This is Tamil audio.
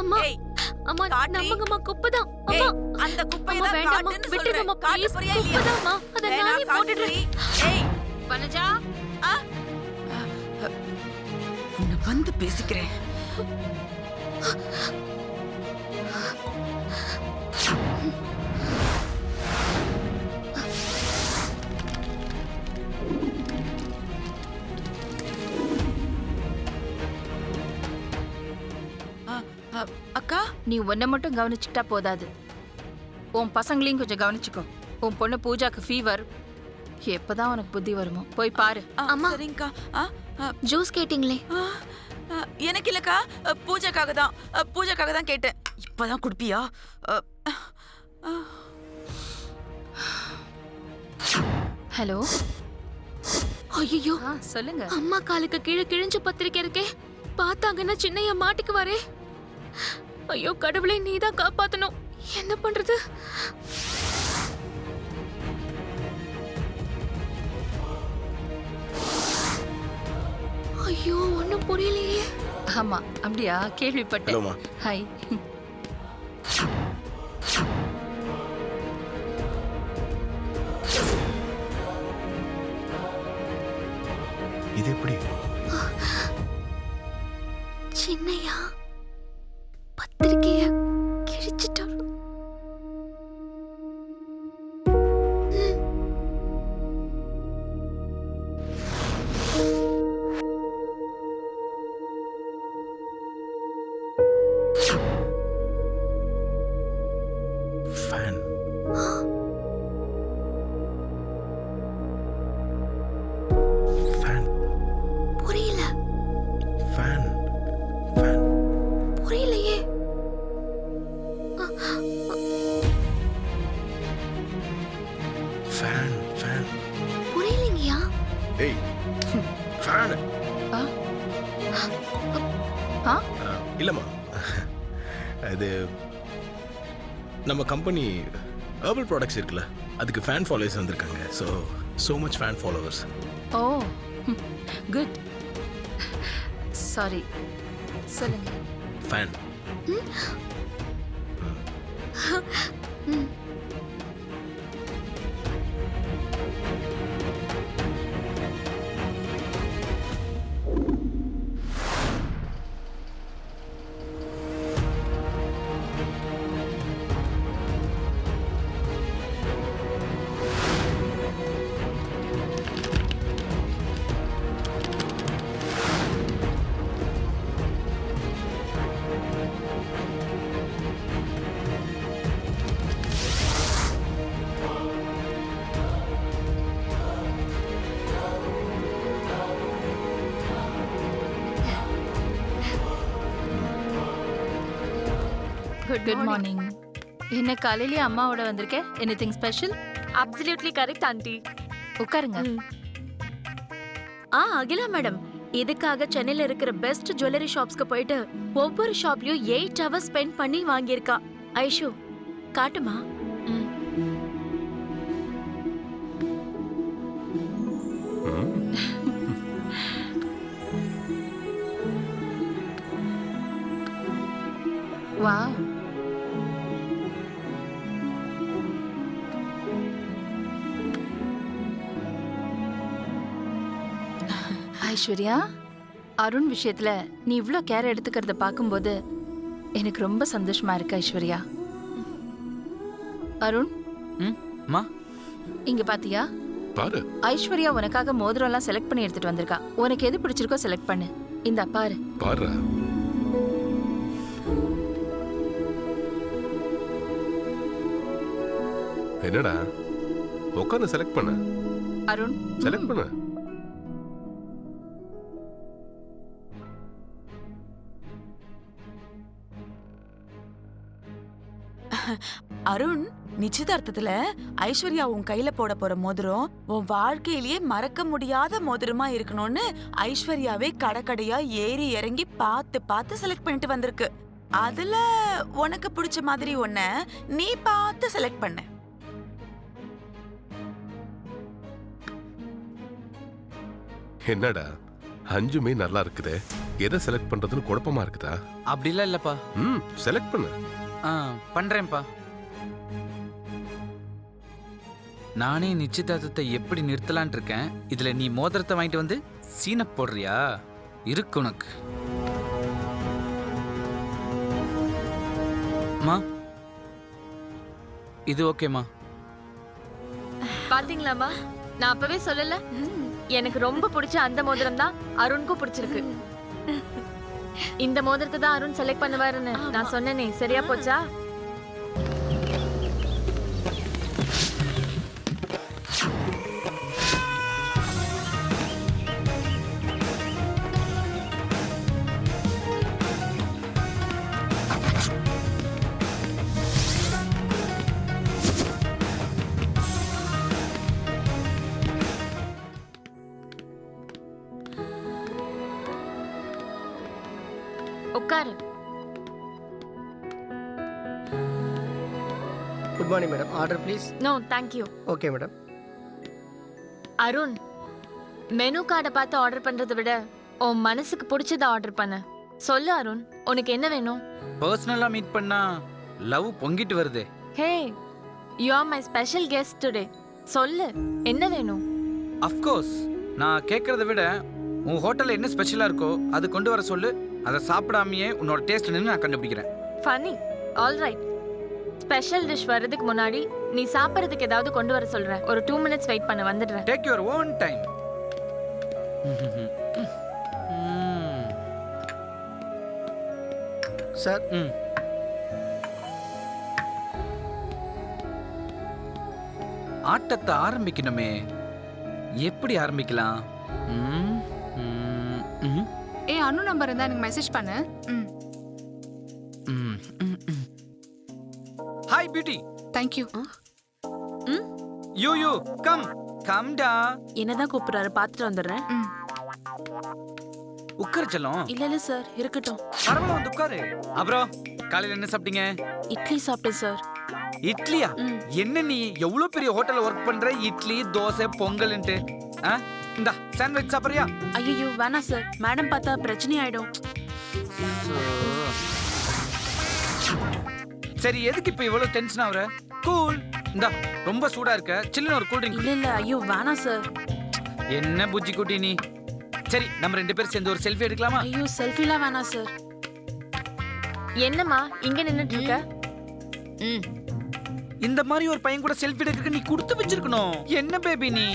அம்மா ஏய் அம்மா காட்டு. நம்பங்கம்மா குப்பைதான் அம்மா ஏய் அந்த குப்பைய அம்மா தான் வேண்டாம்மா காட்டுன்னு விட்டுருங்கம்மா சொல்றேன். காட்டு ப்ளீஸ் போறியா இல்லையா? குப்பைதாம்மா அத வேணா நானே போட்டுடுறேன். காட்டுடி. ஏய் வனஜா உன்னை வந்து பேசிக்கிறேன். அக்கா நீ உன்னை மட்டும் கவனிச்சுக்கிட்டா போதாது, உன் பசங்களையும் கொஞ்சம் கவனிச்சுக்கோ. உன் பொண்ணு பூஜாக்கு ஃபீவர். எப்பதான் உனக்கு புத்தி வருமோ போய் பாரு. அம்மா. சரிங்கக்கா. ஜூஸ் கேட்டிங்களே எனக்கு இல்லக்கா, பூஜைக்காக தான் கேட்டேன். இப்பதான் குடுப்பியா? ஹலோ. ஐயோ சொல்லுங்க. அம்மா காலுக்கு கீழே கிழிஞ்ச பத்திரிக்கை இருக்கே, பார்த்தாங்கன்னா சின்னையா மாட்டிக்குவாரே. ஐயோ கடவுளே நீதான் காப்பாத்தணும். என்ன பண்றது? ஐயோ ஒண்ணும் புரியலையே. ஆமா அப்படியா, கேள்விப்பட்டேன். ஹலோமா. ஹாய். இது எப்படி? சின்னையா பத்திரிக்கைய கிழிச்சிட்டாரு. ஃபேன். ஃபேன். புரியல ஃபேன். ஃபேன். புரியலையே. ஃபேன். ஃபேன். புரியலைங்கயா. ஏய் ஃபேன். ஆ? ஆ? இல்லம்மா, அது நம்ம கம்பெனி ஹெர்பல் ப்ராடக்ட்ஸ் இருக்குல்ல, அதுக்கு ஃபேன் ஃபாலோவர்ஸ் வந்திருக்காங்க. So much fan followers. Oh good. Sorry, சொல்லுங்க. ஃபேன். Good morning. என்ன காலையிலேயே அம்மாவோட வந்திருக்கேன்? Anything special? Absolutely correct aunty. உட்காருங்க. அகிலா மேடம், இதுக்காக சென்னையில இருக்கிற பெஸ்ட் ஜுவல்லரி ஷாப்ஸ்க்கு போயிட்டு ஒவ்வொரு ஷாப்லயும் 8 hours ஸ்பெண்ட் பண்ணி வாங்கியிருக்கா. ஐஷு காட்டுமா? வாவ். ஐஸ்வர்யா, அருண் விஷயத்துல நீ இவ்ளோ கேர் எடுத்துக்கிறத பார்க்கும்போது எனக்கு ரொம்ப சந்தோஷமா இருக்கு ஐஸ்வர்யா. அருண், மா இங்க பாத்தியா? பாரு. ஐஸ்வர்யா உனக்காக மோதிரம் எல்லாம் செலக்ட் பண்ணி எடுத்துட்டு வந்திருக்கா. உனக்கு எது பிடிச்சிருக்கோ செலக்ட் பண்ணு. இந்தா பாரு. பாரு. என்னடா உட்காந்து செலக்ட் பண்ண? அருண், செலக்ட் பண்ணு. அருண், நிச்சயதார்த்தத்துல ஐஸ்வர்யா உன் கையில போட போற மோதிரம் உன் வாழ்க்கையிலேயே மறக்க முடியாத மோதிரமா இருக்கணும்னு ஐஸ்வர்யாவே கடைக்கடையா ஏறி இறங்கி பார்த்து பார்த்து செலக்ட் பண்ணிட்டு வந்திருக்கு. அதுல உனக்கு பிடிச்ச மாதிரி ஒன்ன நீ பார்த்து செலக்ட் பண்ண. என்னடா அஞ்சுமே நல்லா இருக்குதே. எதை செலக்ட் பண்றதுன்னு குழப்பமா இருக்குதா? அப்படிலாம் இல்லப்பா. செலக்ட் பண்ணு. பண்றேன்ப்பா. நானே நிச்சயதார்த்தத்தை எப்படி நிறுத்தலான் இருக்கேன். இதுல நீ மோதிரத்தை வாங்கிட்டு வந்து சீன போடுறியா? இருக்கு உனக்கு. மா இது ஓகேம்மா? பாத்தீங்களாமா, நான் அப்பவே சொல்லல, எனக்கு ரொம்ப பிடிச்ச அந்த மோதிரம் தான் அருணுக்கும் பிடிச்சிருக்கு. இந்த மோதிரத்தை தான் அருண் செலக்ட் பண்ணுவாருன்னு நான் சொன்னேனே, சரியா போச்சா? உட்காரு. Good morning madam. Order please. No thank you. Okay madam. Arun, menu கார்டை பார்த்து ஆர்டர் பண்றதை விட உன் மனசுக்கு பிடிச்சதை ஆர்டர் பண்ண சொல்லு. அருண், உனக்கு என்ன வேணும்? பர்சனலா மீட் பண்ணா லவ் பொங்கிட்டு வருது. Hey, you are my special guest today. சொல்லு, என்ன வேணும்? அஃப்கோர்ஸ், நான் கேட்கறத விட உன் ஹோட்டல்ல என்ன ஸ்பெஷலா இருக்கோ அது கொண்டு வர சொல்லு. அதை சாப்பிடாமையே உன்னோட டேஸ்ட் நின்று நான் கண்டுபிடிக்கிறேன். Funny. All right. Special dish வர்றதுக்கு முன்னாடி நீ சாப்பிட்றதுக்கு ஏதாவது கொண்டு வர சொல்றேன். ஒரு 2 minutes வெயிட் பண்ண, வந்துடுறேன். Take your own time. Sir. ஆட்டத்தை ஆரம்பிக்கணுமே, எப்படி ஆரம்பிக்கலாம்? அனு நம்பர் இருந்தா எனக்கு மெசேஜ் பண்ணு. Hi beauty. Thank you. You come டா. என்னதான் கூப்பிடுறாரு, பாத்துட்டு வந்துடுறேன். உட்காரு செல்லம். இல்ல சார், இருக்கட்டும். பரவாயில்ல, வந்து உட்காரு. அப்புறம் காலையில என்ன சாப்பிட்டீங்க? இட்லி சாப்பிட்டேன் சார். இட்லியா? என்ன நீ எவ்வளவு பெரிய ஹோட்டல்ல ஒர்க் பண்ற, இட்லி தோசை பொங்கல்ன்ட்டு? இந்த சாண்ட்விச் சாப்பிடுறியா? ஐயோ வேணாம் சார், மேடம் பார்த்தா பிரச்சனை ஆயிடும். சரி, எதுக்கு இப்ப இவ்வளவு டென்ஷன் ஆகுற? கூல். இந்த ரொம்ப சூடா இருக்க, சில்லுன்னு ஒரு கூல் ட்ரிங்க். இல்ல ஐயோ வேணாம் சார். என்ன புஜ்ஜி குட்டி நீ. சரி, நம்ம 2 பேரும் சேர்ந்து ஒரு செல்ஃபி எடுக்கலாமா? ஐயோ செல்ஃபிலாம் வேணாம் சார். என்னம்மா இங்க நின்னுட்டு இருக்க? இந்த மாதிரி ஒரு பையன் கூட செல்ஃபி எடுக்க நீ கொடுத்து வச்சிருக்கணும். என்ன பேபி நீ?